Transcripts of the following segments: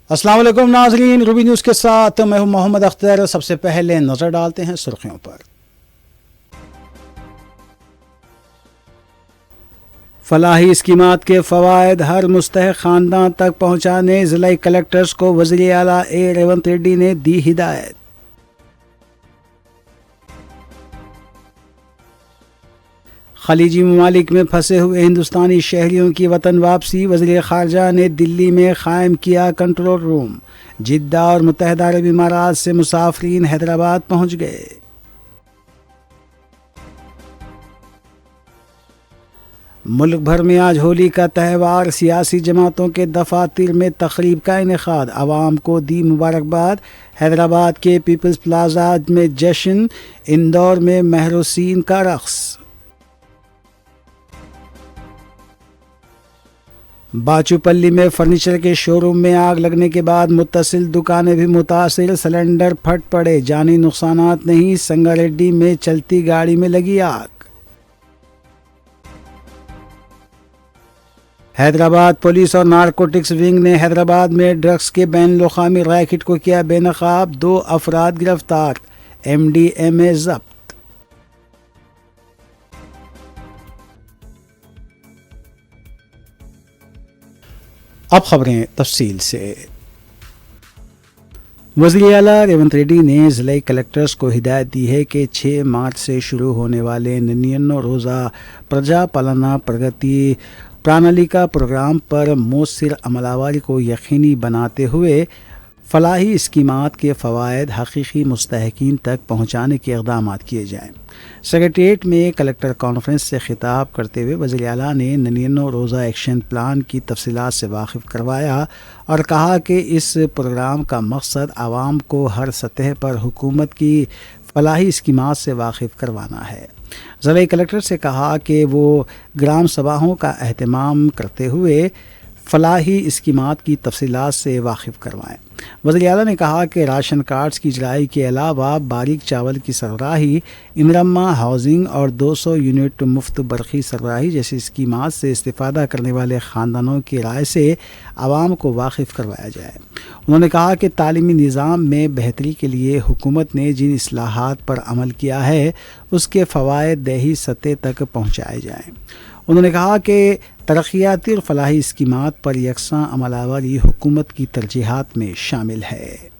अस्सलाम वालेकुम नाज़रीन, रूबी न्यूज़ के साथ मैं हूं मोहम्मद अख्तर। सबसे पहले नज़र डालते हैं सुर्खियों पर। फलाही स्कीमात के फ़वायद हर मुस्तहिक़ ख़ानदान तक पहुँचाने ज़िला कलेक्टर्स को वज़ीर आला ए रेवंत रेड्डी ने दी हिदायत। खलीजी ममालिक में फंसे हुए हिंदुस्तानी शहरियों की वतन वापसी, वज़ीर ख़ारजा ने दिल्ली में क़ायम किया कंट्रोल रूम। जिद्दा और मुत्तहिदा अरब इमारात से मुसाफिरीन हैदराबाद पहुँच गए। मुल्क भर में आज होली का त्यौहार, सियासी जमातों के दफातर में तकरीब का इनेकाद, आवाम को दी मुबारकबाद। हैदराबाद के पीपल्स प्लाजा में जश्न, इंदौर में महरोसीन का रक़्स। बाचूपल्ली में फर्नीचर के शोरूम में आग लगने के बाद मुत्तसिल दुकानें भी मुतासिर, सिलेंडर फट पड़े, जानी नुकसानात नहीं। संगारेड्डी में चलती गाड़ी में लगी आग। हैदराबाद पुलिस और नारकोटिक्स विंग ने हैदराबाद में ड्रग्स के बैनुल-अक़वामी रैकेट को किया बेनकाब, 2 अफराद गिरफ्तार, MDMA जब्त। अब खबरें तफसील से। वज़ीर आला रेवंत रेड्डी ने ज़िला कलेक्टर्स को हिदायत दी है कि 6 मार्च से शुरू होने वाले 99 रोज़ा प्रजा पालना प्रगति प्रणालिका प्रोग्राम पर मौसर अमलावरी को यकीनी बनाते हुए फलाही स्कीमात के फ़वायद हकीकी मुस्तहिकीन तक पहुँचाने के इक़दाम किए जाएँ। सेक्रेटेरिएट में कलेक्टर कॉन्फ्रेंस से खिताब करते हुए वज़ीर आला ने 99 रोज़ा एक्शन प्लान की तफसीलात से वाकिफ़ करवाया और कहा कि इस प्रोग्राम का मकसद आवाम को हर सतह पर हुकूमत की फलाही स्कीमात से वाकिफ़ करवाना है। ज़िला कलेक्टर से कहा कि वो ग्राम सभाओं का अहतमाम करते हुए फलाही स्कीमात की तफसीलात से वाकिफ़ करवाएँ। वज़ीर आला ने कहा कि राशन कार्ड्स की जराई के अलावा बारीक चावल की सरबराही, इनरम्मा हाउसिंग और 200 यूनिट मुफ्त बरक़ी सरबराही जैसी स्कीमात से इस्तिफ़ादा करने वाले ख़ानदानों की राय से आवाम को वाकिफ़ करवाया जाए। उन्होंने कहा कि तालीमी निज़ाम में बेहतरी के लिए हुकूमत ने जिन इस्लाहात पर अमल किया है उसके फ़वायद दही सतह तक पहुँचाए जाएँ। उन्होंने कहा कि तरक्याती और फलाही स्कीमात पर यकसां अमलावरी हुकूमत की तरजीहात में शामिल है।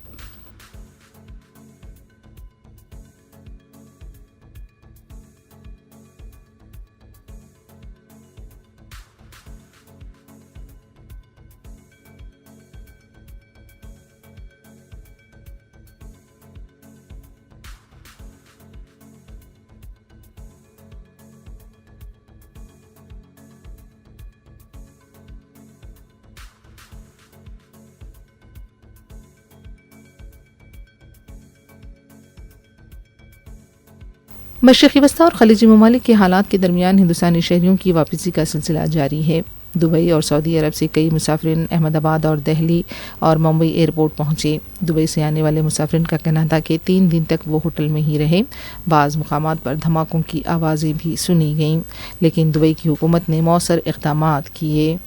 मशरक़ी वस्ता और खलीजी ममालिक के हालात के दरमियान हिंदुस्तानी शहरियों की वापसी का सिलसिला जारी है। दुबई और सऊदी अरब से कई मुसाफिरीन अहमदाबाद और दिल्ली और मुंबई एयरपोर्ट पहुंचे। दुबई से आने वाले मुसाफिरीन का कहना था कि 3 दिन तक वो होटल में ही रहे। बाज़ मुकामात पर धमाकों की आवाज़ें भी सुनी गईं, लेकिन दुबई की हुकूमत ने मौसर इक़दाम किए।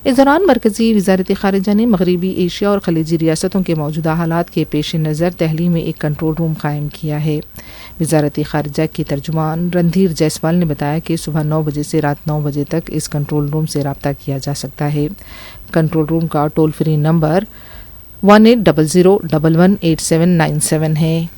इस दौरान मरकज़ी वज़ारत ख़ारिजा ने मगरबी एशिया और खलीजी रियासतों के मौजूदा हालात के पेश नज़र दहली में एक कंट्रोल रूम कायम किया है। वज़ारत ख़ारिजा के तर्जुमान रणधीर जायसवाल ने बताया कि सुबह 9 बजे से रात 9 बजे तक इस कंट्रोल रूम से रब्ता किया जा सकता है। कंट्रोल रूम का टोल फ्री नंबर 1800118797 है।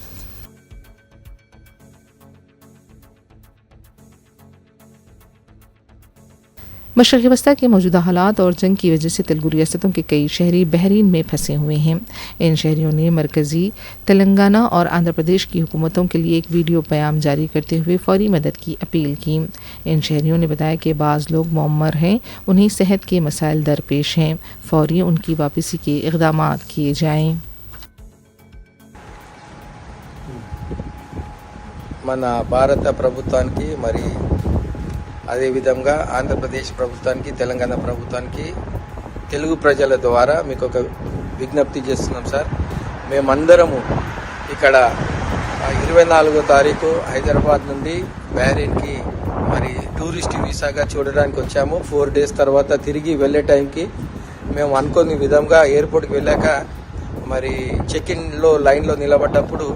मशरक़ी वस्ता के मौजूदा हालात और जंग की वजह से तेलुगु रियासतों के कई शहरी बहरीन में फंसे हुए हैं। इन शहरियों ने मरकज़ी तेलंगाना और आंध्र प्रदेश की हुकूमतों के लिए एक वीडियो पैगाम जारी करते हुए फौरी मदद की अपील की। इन शहरियों ने बताया कि बाज़ लोग मुअम्मर हैं, उन्हें सेहत के मसाइल दरपेश हैं, फौरी उनकी वापसी के इक़दामात किए जाएँ। మన భారత ప్రభుత్వానికి మరి అదేవిధంగా ఆంధ్రప్రదేశ్ ప్రభుత్వానికి తెలంగాణ ప్రభుత్వానికి తెలుగు ప్రజల ద్వారా మీకు ఒక విజ్ఞప్తి చేస్తున్నాం సార్. మేమందరము ఇక్కడ 24వ తారీఖు హైదరాబాద్ నుండి బహ్రెయిన్కి మరి టూరిస్ట్ వీసాగా చూడడానికి వచ్చాము. 4 డేస్ తర్వాత తిరిగి వెళ్ళే టైంకి మేము అనుకునే విధంగా ఎయిర్పోర్ట్కి వెళ్ళాక మరి చెక్ ఇన్లో లైన్లో నిలబడ్డప్పుడు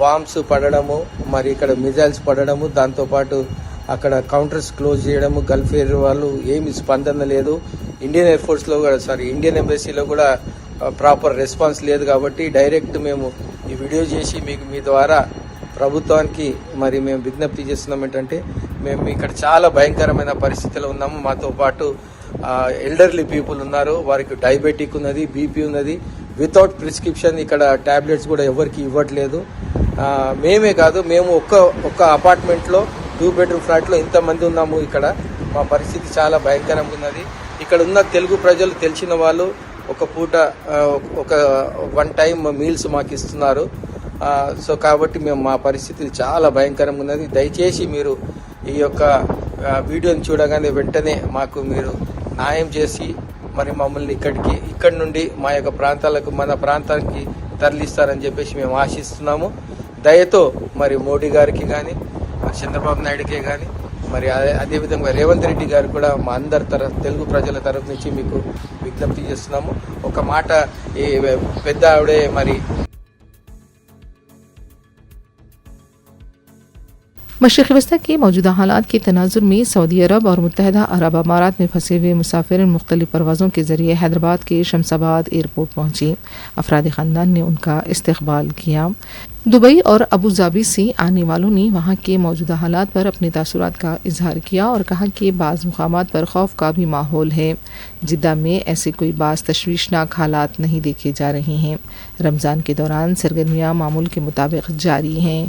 బాంబ్స్ పడడము, మరి ఇక్కడ మిజైల్స్ పడడము, దాంతోపాటు అక్కడ కౌంటర్స్ క్లోజ్ చేయడము, గల్ఫ్ ఎయిర్ వాళ్ళు ఏమి స్పందన లేదు. ఇండియన్ ఎయిర్ ఫోర్స్లో కూడా ఇండియన్ ఎంబసీలో కూడా ప్రాపర్ రెస్పాన్స్ లేదు. కాబట్టి డైరెక్ట్ మేము ఈ వీడియో చేసి మీకు మీ ద్వారా ప్రభుత్వానికి మరి మేము విజ్ఞప్తి చేస్తున్నాం ఏంటంటే, మేము ఇక్కడ చాలా భయంకరమైన పరిస్థితిలో ఉన్నాము. మాతో పాటు ఎల్డర్లీ పీపుల్ ఉన్నారు, వారికి డయాబెటిక్ ఉన్నది, బీపీ ఉన్నది. వితౌట్ ప్రిస్క్రిప్షన్ ఇక్కడ టాబ్లెట్స్ కూడా ఎవరికి ఇవ్వట్లేదు. మేమే కాదు, మేము ఒక్క అపార్ట్మెంట్లో 2 బెడ్రూమ్ ఫ్లాట్లో ఇంతమంది ఉన్నాము. ఇక్కడ మా పరిస్థితి చాలా భయంకరంగా ఉన్నది. ఇక్కడ ఉన్న తెలుగు ప్రజలు తెలిసిన వాళ్ళు ఒక పూట ఒక 1 టైం మీల్స్ మాకు ఇస్తున్నారు. సో కాబట్టి మేము మా పరిస్థితి చాలా భయంకరంగా ఉన్నది. దయచేసి మీరు ఈ యొక్క వీడియోని చూడగానే వెంటనే మాకు మీరు న్యాయం చేసి మరి మమ్మల్ని ఇక్కడి నుండి మా యొక్క ప్రాంతాలకు, మన ప్రాంతానికి తరలిస్తారని చెప్పేసి మేము ఆశిస్తున్నాము. దయతో మరి మోడీ గారికి కానీ, చంద్రబాబు నాయుడుకే కానీ, మరి అదేవిధంగా రేవంత్ రెడ్డి గారు కూడా మా అందరి తెలుగు ప్రజల తరఫు నుంచి మీకు విజ్ఞప్తి చేస్తున్నాము. ఒక మాట ఈ పెద్ద ఆవిడే మరి मशरक़ी वस्ता के मौजूदा हालात के तनाजुर में सऊदी अरब और मुत्तहदा अरब अमारात में फंसे हुए मुसाफिर मुख्तलिफ परवाज़ों के ज़रिए हैदराबाद के शमसाबाद एयरपोर्ट पहुँचे। अफराद ख़ानदान ने उनका इस्तकबाल किया। दुबई और अबू धाबी से आने वालों ने वहाँ के मौजूदा हालात पर अपने तासुरात का इजहार किया और कहा कि बाज़ मुकामात पर खौफ का भी माहौल है। जिद्दा में ऐसे कोई बाज़ तशवीशनाक हालात नहीं देखे जा रहे हैं। रमज़ान के दौरान सरगर्मियाँ मामूल के मुताबिक जारी हैं।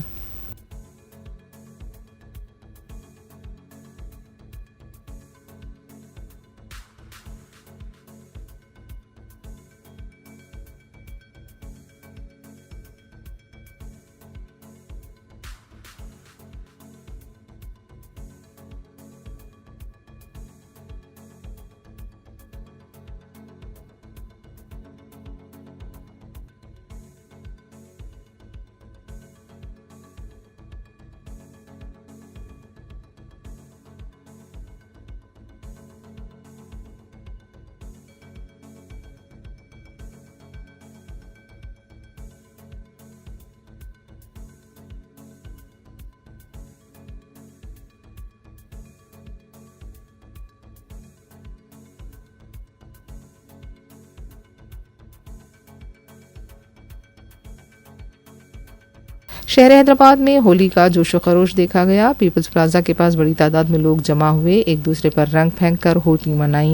शहर हैदराबाद में होली का जोशो खरोश देखा गया। पीपल्स प्लाजा के पास बड़ी तादाद में लोग जमा हुए, एक दूसरे पर रंग फेंक कर होली मनाई।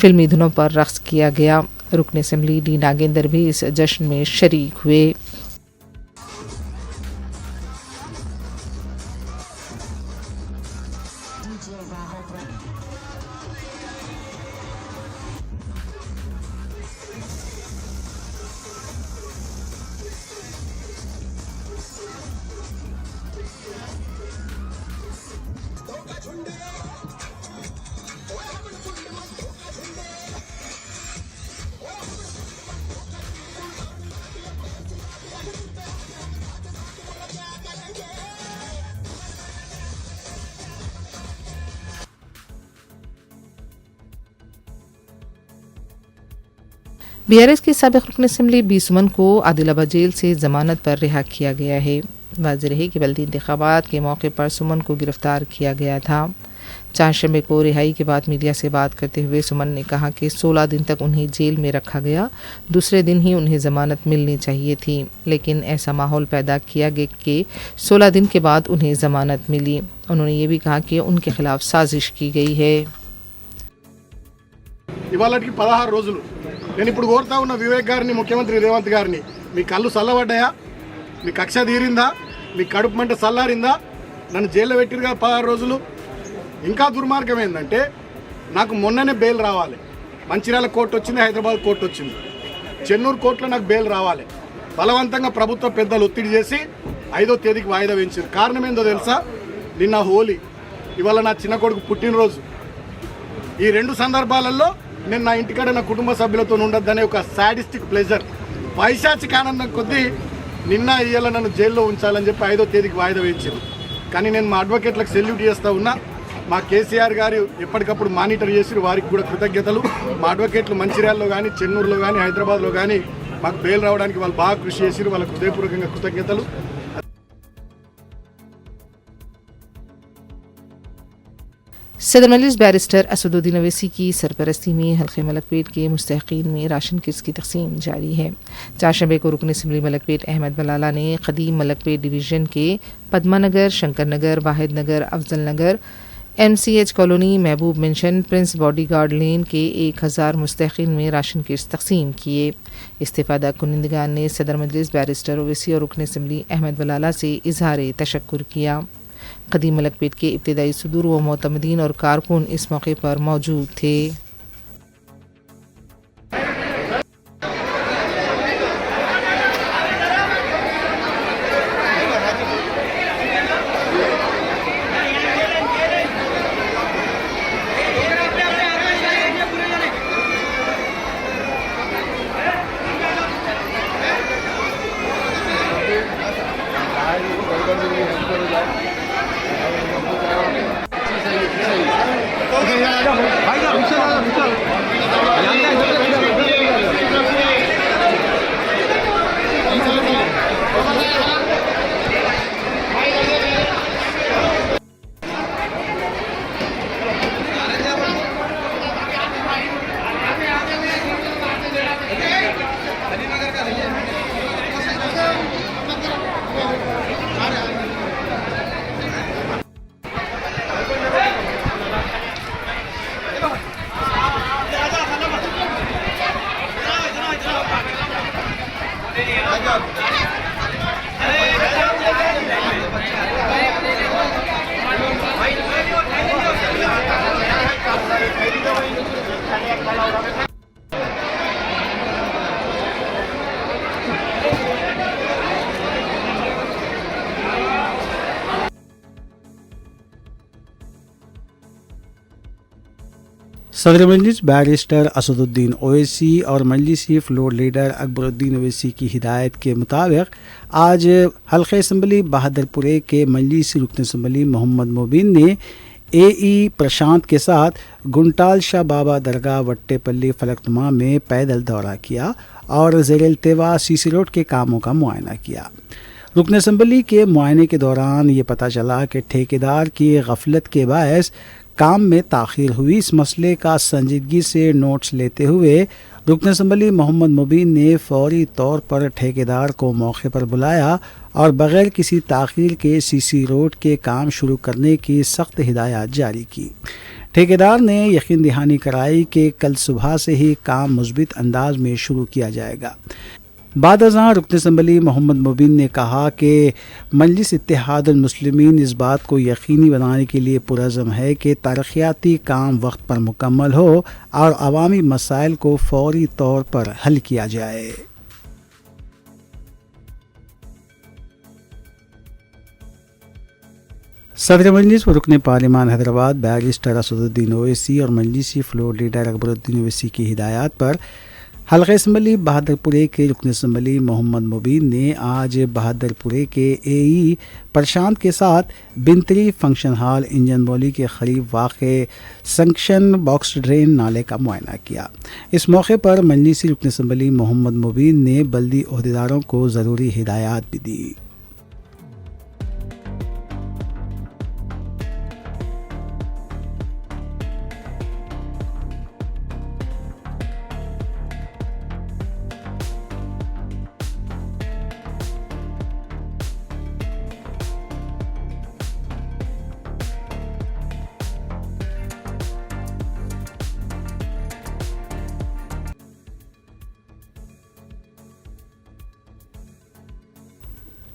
फिल्मी धुनों पर रक्स किया गया। रुकन असेंबली डी नागेंद्र भी इस जश्न में शरीक हुए। बीआरएस के साबिक रुकन असम्बली बी सुमन को आदिलाबाद जेल से जमानत पर रिहा किया गया है। वाज़ेह रहे कि बल्दी इंतखाबात के मौके पर सुमन को गिरफ्तार किया गया था। चारशंबे को रिहाई के बाद मीडिया से बात करते हुए सुमन ने कहा कि 16 दिन तक उन्हें जेल में रखा गया, दूसरे दिन ही उन्हें ज़मानत मिलनी चाहिए थी, लेकिन ऐसा माहौल पैदा किया गया कि 16 दिन के बाद उन्हें ज़मानत मिली। उन्होंने ये भी कहा कि उनके खिलाफ साजिश की गई है। ఇవాళకి 16 రోజులు నేను ఇప్పుడు కోరుతా ఉన్న వివేక్ గారిని, ముఖ్యమంత్రి రేవంత్ గారిని, మీ కళ్ళు చల్లబడ్డాయా? మీ కక్ష తీరిందా? మీ కడుపు మంట చల్లారిందా? నన్ను జైల్లో పెట్టిరుగా 16 రోజులు. ఇంకా దుర్మార్గం ఏంటంటే నాకు మొన్ననే బెయిల్ రావాలి. మంచిర్యాల కోర్టు వచ్చింది, హైదరాబాద్ కోర్టు వచ్చింది, చెన్నూరు కోర్టులో నాకు బెయిల్ రావాలి. బలవంతంగా ప్రభుత్వ పెద్దలు ఒత్తిడి చేసి 5వ తేదీకి వాయిదా వేయించారు. కారణం ఏందో తెలుసా? నిన్న హోలీ, ఇవాళ నా చిన్న కొడుకు పుట్టినరోజు. ఈ రెండు సందర్భాలలో నేను నా ఇంటికాడ నా కుటుంబ సభ్యులతో ఉండొద్దనే ఒక సాడిస్టిక్ ప్లెజర్, పైశాచిక ఆనందం కొద్దీ నిన్న ఇవాళ నన్ను జైల్లో ఉంచాలని చెప్పి 5వ తేదీకి వాయిదా వేయించారు. కానీ నేను మా అడ్వకేట్లకు సెల్యూట్ చేస్తూ ఉన్నా. మా కేసీఆర్ గారు ఎప్పటికప్పుడు మానిటర్ చేసి వారికి కూడా కృతజ్ఞతలు. మా అడ్వకేట్లు మంచిర్యాలలో కానీ, చెన్నూరులో కానీ, హైదరాబాద్లో కానీ మాకు బెయిల్ రావడానికి వాళ్ళు బాగా కృషి చేసి వాళ్ళకు హృదయపూర్వకంగా కృతజ్ఞతలు. सदर मजलिस बैरिस्टर असदुद्दीन अवैसी की सरपरस्ती में हल्के मलकपेट के मुस्तहिकीन में राशन किट्स की तकसीम जारी है। चारशंबे को रुकन असम्बली मलकपेट अहमद बलाला ने कदीम मलकपेट डिवीज़न के पद्मानगर, शंकर नगर, वाहिद नगर, अफजल नगर, MCH कॉलोनी, महबूब मेंशन, प्रिंस बॉडीगार्ड लेन के 1000 मुस्तहिकीन में राशन किट्स तकसीम किए। इस्तिफादा कुनिंदगान ने सदर मजलिस बैरिस्टर ओवैसी और रुकन असम्बली अहमद बलाला से इजहार तशक्कुर किया। कदीम मलकपेट के इब्तिदाई सुदूर व मोतमदीन और कारकुन इस मौके पर मौजूद थे। सदर मजलिस बैरिस्टर असदुद्दीन ओवैसी और मजलिसी फ्लोर लीडर अकबरुद्दीन ओवैसी की हिदायत के मुताबिक आज हल्के असम्बली बहादुरपुरे के मजलिसी रुकन असम्बली मोहम्मद मुबीन ने AE प्रशांत के साथ गुंटाल शाह बाबा दरगाह वट्टेपल्ली फलकनुमा में पैदल दौरा किया और ज़ेर इल्तिवा CC रोड के कामों का मुआयना किया। रुकन असम्बली के मुआयने के दौरान ये पता चला कि ठेकेदार की गफलत के बायस काम में ताख़ीर हुई। इस मसले का संजीदगी से नोट्स लेते हुए रुकन असम्बली मोहम्मद मुबीन ने फौरी तौर पर ठेकेदार को मौके पर बुलाया और बग़ैर किसी ताख़ीर के CC रोड के काम शुरू करने की सख्त हिदायत जारी की। ठेकेदार ने यकीन दहानी कराई कि कल सुबह से ही काम मुस्बित अंदाज में शुरू किया जाएगा। बाद अज़ां रुकन असम्बली मोहम्मद मुबीन ने कहा कि मजलिस इत्तेहादुल मुस्लिमीन इस बात को यकीनी बनाने के लिए पुरज़म है कि तरक्याती काम वक्त पर मुकम्मल हो और अवामी मसाइल को फौरी तौर पर हल किया जाए। सदर मजलिस व रुकन पार्लिमान हैदराबाद बैरिस्टर असदुद्दीन ओवैसी और मजलिसी फ्लोर लीडर अकबरुद्दीन ओवैसी की हिदायत पर हल्का असम्बली बहादुरपुरे के रुकन असम्बली मोहम्मद मुबीन ने आज बहादुरपुरे के एई प्रशांत के साथ बिंतरी फंक्शन हॉल इंजन बौली के करीब वाक़े संक्शन बॉक्स ड्रेन नाले का मुआयना किया। इस मौके पर मजलिसी रुकन असम्बली मोहम्मद मुबीन ने बल्दी ओहदेदारों को ज़रूरी हिदायत भी दी।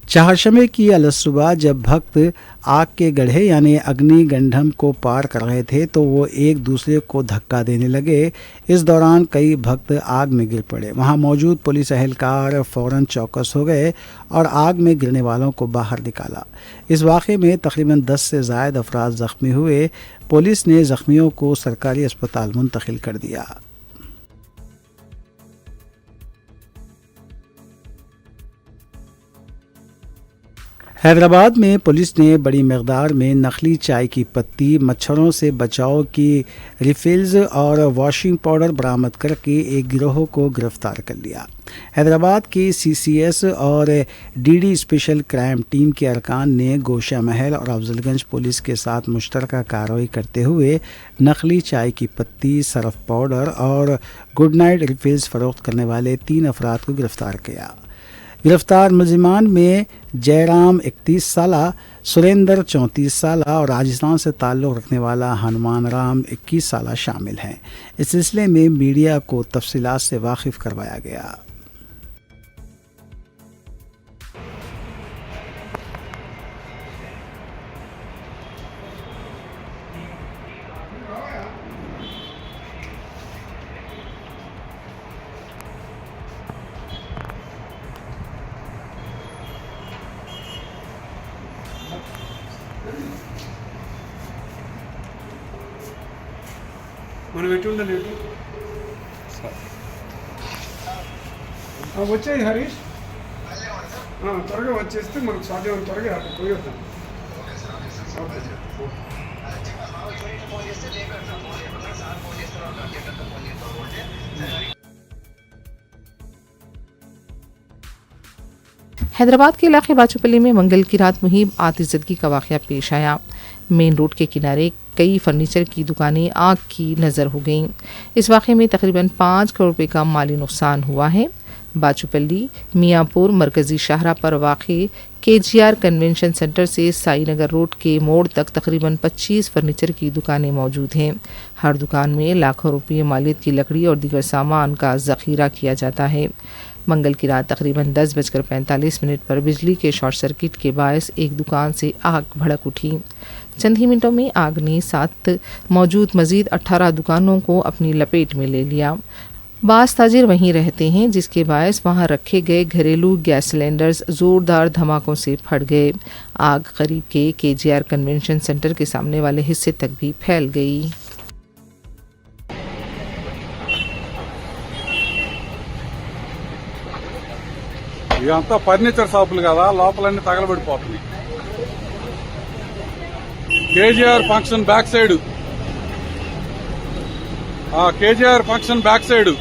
चहारशमे की अलसुबह जब भक्त आग के गड्ढे यानी अग्नि गंढम को पार कर रहे थे तो वो एक दूसरे को धक्का देने लगे। इस दौरान कई भक्त आग में गिर पड़े। वहां मौजूद पुलिस एहलकार फौरन चौकस हो गए और आग में गिरने वालों को बाहर निकाला। इस वाक़े में तकरीबन 10 से ज़ायद अफराद ज़ख्मी हुए। पुलिस ने ज़ख्मियों को सरकारी अस्पताल मुंतकिल कर दिया। हैदराबाद में पुलिस ने बड़ी मकदार में नकली चाय की पत्ती, मच्छरों से बचाव की रिफिल्स और वॉशिंग पाउडर बरामद करके एक गिरोह को गिरफ्तार कर लिया। हैदराबाद की CCS और DD स्पेशल क्राइम टीम के अरकान ने गोशा महल और अफजलगंज पुलिस के साथ मुश्तरका कार्रवाई करते हुए नकली चाय की पत्ती, सरफ पाउडर और गुड नाइट रिफिल्स फरोख्त करने वाले 3 अफराद को गिरफ्तार किया। गिरफ्तार मुलजिमान में जयराम 31 साला, सुरेंद्र 34 साला और राजस्थान से ताल्लुक़ रखने वाला हनुमान राम 21 साला शामिल हैं। इस सिलसिले में मीडिया को तफसीलात से वाकिफ़ करवाया गया। మనం ఎటు ఉందండి వచ్చాయి హరీష్ త్వరగా వచ్చేస్తే మనకు సాధ్యం త్వరగా అక్కడ పోయొద్దాం. हैदराबाद के इलाके बाचूपल्ली में मंगल की रात मुहिब आतिशदगी का वाक़या पेश आया। मेन रोड के किनारे कई फर्नीचर की दुकानें आग की नज़र हो गईं। इस वाक़े में तकरीबन 5 करोड़ रुपए का माली नुकसान हुआ है। बाचूपल्ली मियाँपुर मरकज़ी शाहरा पर वाक़े KGR कन्वेंशन सेंटर से साईनगर रोड के मोड़ तक तकरीबन 25 फर्नीचर की दुकानें मौजूद हैं। हर दुकान में लाखों रुपये मालियत की लकड़ी और दीगर सामान का ज़ख़ीरा किया जाता है। मंगल की रात तकरीबन 10:45 पर बिजली के शॉर्ट सर्किट के बायस एक दुकान से आग भड़क उठी। चंद ही मिनटों में आग ने साथ मौजूद मज़ीद 18 दुकानों को अपनी लपेट में ले लिया। बास ताजिर वहीं रहते हैं, जिसके बायस वहां रखे गए घरेलू गैस सिलेंडर्स ज़ोरदार धमाकों से फट गए। आग करीब के KGR कन्वेंशन सेंटर के सामने वाले हिस्से तक भी फैल गई। ఇదంతా ఫర్నిచర్ షాపులు కదా, లోపలన్నీ తగలబడిపోతున్నాయి. KGR function back side, KGR function back side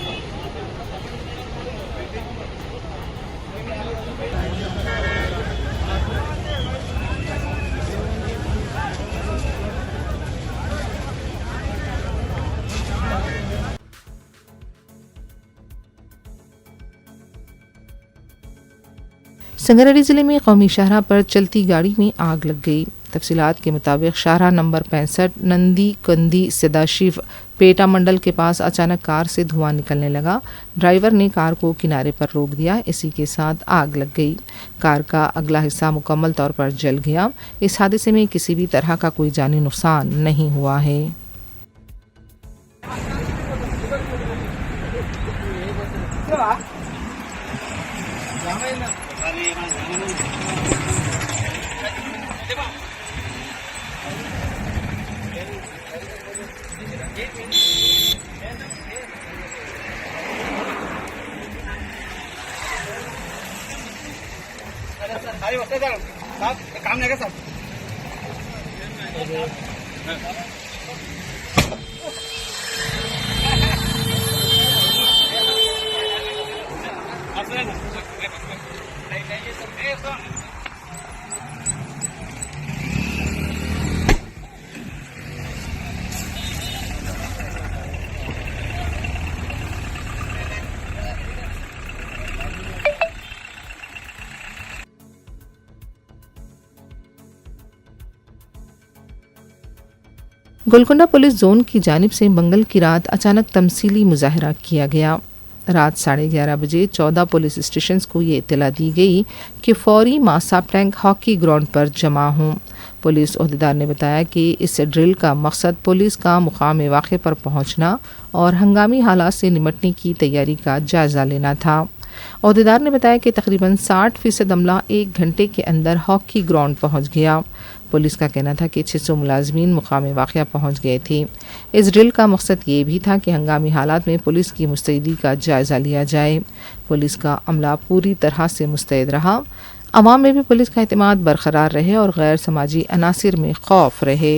Sangareddy जिले में कौमी शाहरा पर चलती गाड़ी में आग लग गई। तफसीलात के मुताबिक शाहरा नंबर 65 नंदी कंदी सदाशिव पेटा मंडल के पास अचानक कार से धुआं निकलने लगा। ड्राइवर ने कार को किनारे पर रोक दिया। इसी के साथ आग लग गई। कार का अगला हिस्सा मुकम्मल तौर पर जल गया। इस हादसे में किसी भी तरह का कोई जानी नुकसान नहीं हुआ है। गोलकोंडा पुलिस जोन की जानिब से मंगल की रात अचानक तमसीली मुजाहरा किया गया। रात 11:30 बजे 14 पुलिस स्टेशन को ये इत्तला दी गई कि फौरी मासाब टैंक हॉकी ग्राउंड पर जमा हों। पुलिस अहदेदार ने बताया कि इस ड्रिल का मकसद पुलिस का मुकाम वाक़े पर पहुंचना और हंगामी हालात से निपटने की तैयारी का जायज़ा लेना था। अहदेदार ने बताया कि तकरीबन 60% अमला 1 घंटे के अंदर हॉकी ग्राउंड पहुंच गया। पुलिस का कहना था कि 600 मुलाजमीन मुकाम वाक़या पहुंच गए थे। इस ड्रिल का मकसद ये भी था कि हंगामी हालात में पुलिस की मुस्तैदी का जायज़ा लिया जाए। पुलिस का अमला पूरी तरह से मुस्तैद रहा। अवाम में भी पुलिस का एतमाद बरकरार रहे और गैर समाजी अनासिर में खौफ रहे।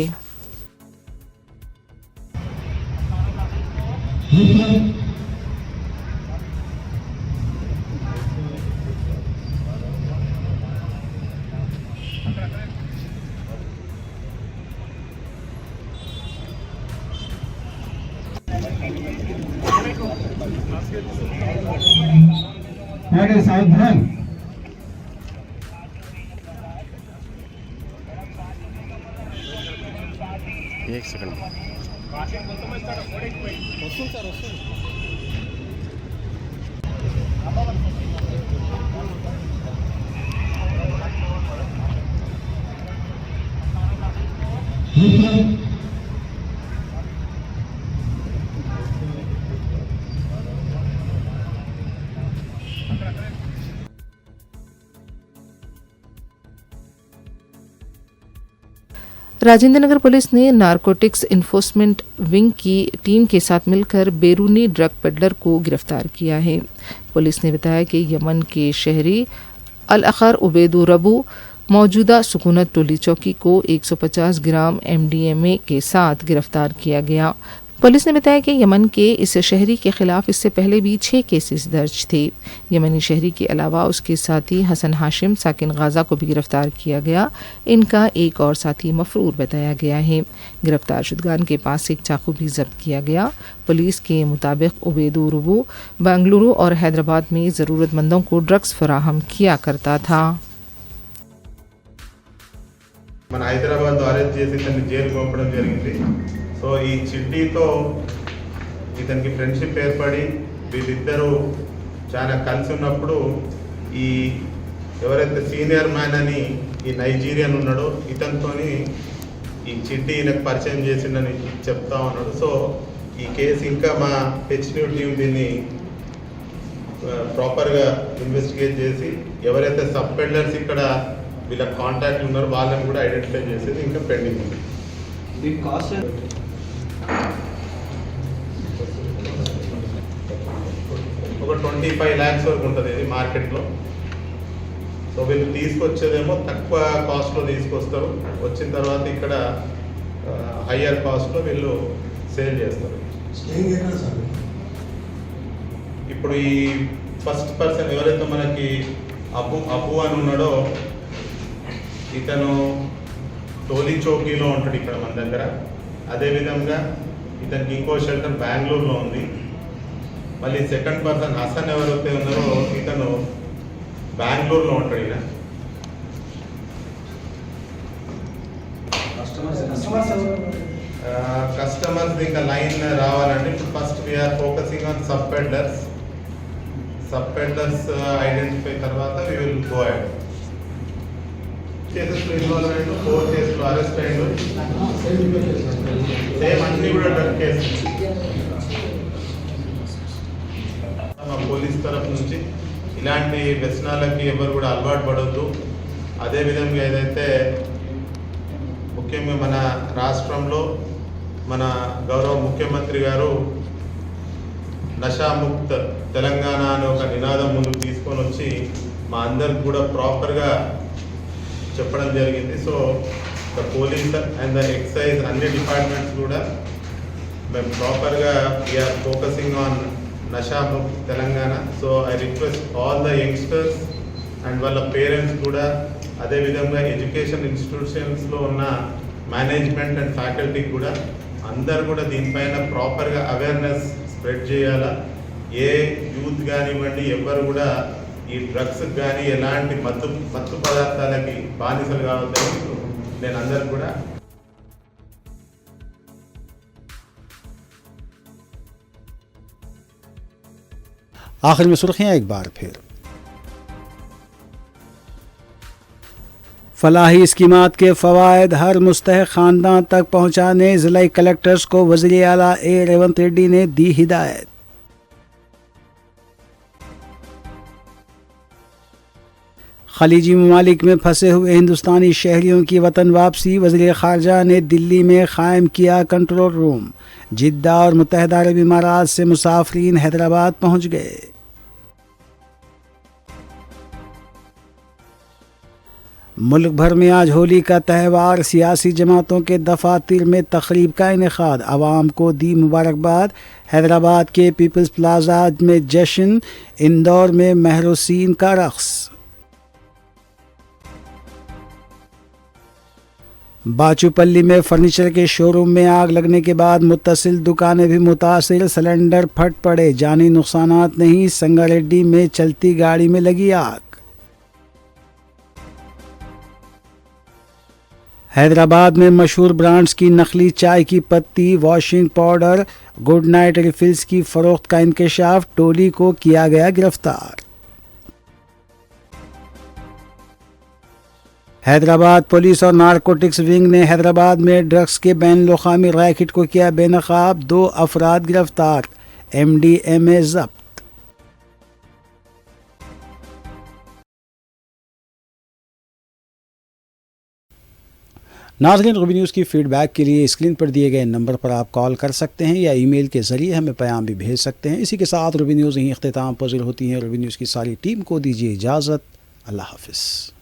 सावधान। एक सेकंड राजेंद्र नगर पुलिस ने नारकोटिक्स इन्फोर्समेंट विंग की टीम के साथ मिलकर बैरूनी ड्रग पेडलर को गिरफ्तार किया है। पुलिस ने बताया कि यमन के शहरी अल-अखर उबैदुर रबू मौजूदा सुकूनत टोली चौकी को 150 ग्राम MDMA के साथ गिरफ्तार किया गया। पुलिस ने बताया कि यमन के इस शहरी के खिलाफ इससे पहले भी 6 केसेस दर्ज थे। यमनी शहरी के अलावा उसके साथी हसन हाशिम साकिन गाजा को भी गिरफ्तार किया गया। इनका एक और साथी मफरूर बताया गया है। गिरफ्तार शुदगान के पास से एक चाकू भी जब्त किया गया। पुलिस के मुताबिक उबैदुर रबू बेंगलुरु और हैदराबाद में ज़रूरतमंदों को ड्रग्स फराहम किया करता था। మన హైదరాబాద్ అరెస్ట్ చేసి ఇతన్ని జైలుకి పంపడం జరిగింది. సో ఈ చిట్టీతో ఇతనికి ఫ్రెండ్షిప్ ఏర్పడి వీళ్ళిద్దరూ చాలా కలిసి ఉన్నప్పుడు ఈ ఎవరైతే సీనియర్ మ్యాన్ అని ఈ నైజీరియన్ ఉన్నాడో ఇతనితోని ఈ చిట్టి ఈయనకు పరిచయం చేసిందని చెప్తా ఉన్నాడు. సో ఈ కేసు ఇంకా మా హెచ్న్యూ టీం దీన్ని ప్రాపర్గా ఇన్వెస్టిగేట్ చేసి ఎవరైతే సబ్ పెడ్లర్స్ ఇక్కడ వీళ్ళ కాంటాక్ట్ ఉన్నారు వాళ్ళని కూడా ఐడెంటిఫై చేసేది ఇంకా పెండింగ్ ఉంది. ఒక 25 lakhs వరకు ఉంటుంది ఇది మార్కెట్లో. సో వీళ్ళు తీసుకొచ్చేదేమో తక్కువ కాస్ట్లో తీసుకొస్తారు. వచ్చిన తర్వాత ఇక్కడ హయ్యర్ కాస్ట్లో వీళ్ళు సేల్ చేస్తారు. ఇప్పుడు ఈ ఫస్ట్ పర్సన్ ఎవరైతే మనకి అబ్బు అని ఉన్నాడో ఇతను టోలీ చౌకీలో ఉంటాడు ఇక్కడ మన దగ్గర. అదేవిధంగా ఇతనికి ఇంకో షెల్టర్ బెంగళూరులో ఉంది. మళ్ళీ సెకండ్ పర్సన్ హసన్ ఎవరైతే ఉన్నారో ఇతను బెంగళూరులో ఉంటాడు. ఈయన కస్టమర్స్ ఇంకా లైన్ రావాలంటే ఇప్పుడు first we are focusing on sub peddlers. Sub peddlers identify తర్వాత వీ విల్ గో అహెడ్. కేసెస్లో ఇన్వాల్వ్ అయ్యిండు, 4 కేసులు అరెస్ట్ అయ్యిండు. సేమ్ అన్నీ కూడా డ్రగ్ కేసు. మా పోలీస్ తరఫు నుంచి ఇలాంటి వ్యసనాలకి ఎవరు కూడా అలవాటు పడవద్దు. అదేవిధంగా ఏదైతే ముఖ్యంగా మన రాష్ట్రంలో మన గౌరవ ముఖ్యమంత్రి గారు నషాముక్త తెలంగాణ అనే ఒక నినాదం ముందుకు తీసుకొని వచ్చి మా అందరికి కూడా ప్రాపర్గా చెప్పడం జరిగింది. So the police and the excise అన్ని డిపార్ట్మెంట్స్ కూడా మేము ప్రాపర్గా we're focusing on Nasha Mukt Telangana. So I request all the youngsters and వాళ్ళ పేరెంట్స్ కూడా, అదేవిధంగా ఎడ్యుకేషన్ ఇన్స్టిట్యూషన్స్లో ఉన్న మేనేజ్మెంట్ అండ్ ఫ్యాకల్టీ కూడా అందరు కూడా దీనిపైన ప్రాపర్గా అవేర్నెస్ స్ప్రెడ్ చేయాలా. ఏ యూత్ కానివ్వండి ఎవరు కూడా ఈ డ్రగ్స్ కానీ ఎలాంటి మత్తు పదార్థాలకి బానిసలు కావద్దని నేను అందరు కూడా आखिर में सुर्खियां एक बार फिर। फलाही स्कीमात के फ़वायद हर मुस्तहक़ ख़ानदान तक पहुँचाने ज़िला कलेक्टर्स को वज़ीर आला ए रेवंत रेड्डी ने दी हिदायत। खलीजी ममालिक में फंसे हुए हिंदुस्तानी शहरियों की वतन वापसी, वज़ीर ख़ारजा ने दिल्ली में क़ायम किया कंट्रोल रूम। जिद्दा और मुत्तहिदा अरब इमारात से मुसाफरीन हैदराबाद पहुँच गए। मुल्क भर में आज होली का त्यौहार, सियासी जमातों के दफातर में तकरीब का इनेकाद, आवाम को दी मुबारकबाद। हैदराबाद के पीपल्स प्लाजा में जश्न, इंदौर में महरोसीन का रक़्स। बाचूपल्ली में फर्नीचर के शोरूम में आग लगने के बाद मुत्तसिल दुकानें भी मुतासिर, सिलेंडर फट पड़े, जानी नुकसानात नहीं। संगारेड्डी में चलती गाड़ी में लगी आग। हैदराबाद में मशहूर ब्रांड्स की नकली चाय की पत्ती, washing powder, good night refills की फरोख्त का इंकशाफ, टोली को किया गया गिरफ्तार। हैदराबाद पुलिस और नारकोटिक्स विंग ने हैदराबाद में ड्रग्स के बैनुल-अक़वामी रैकेट को किया बेनकाब, 2 अफराद गिरफ्तार, MDMA जब्त। नाज़रीन, रूबी न्यूज़ की फ़ीडबैक के लिए स्क्रीन पर दिए गए नंबर पर आप कॉल कर सकते हैं या ईमेल के ज़रिए हमें पैगाम भी भेज सकते हैं। इसी के साथ रूबी न्यूज़ यहीं इख्तिताम पज़ीर होती है। रूबी न्यूज़ की सारी टीम को दीजिए इजाज़त। अल्लाह हाफ़िज़।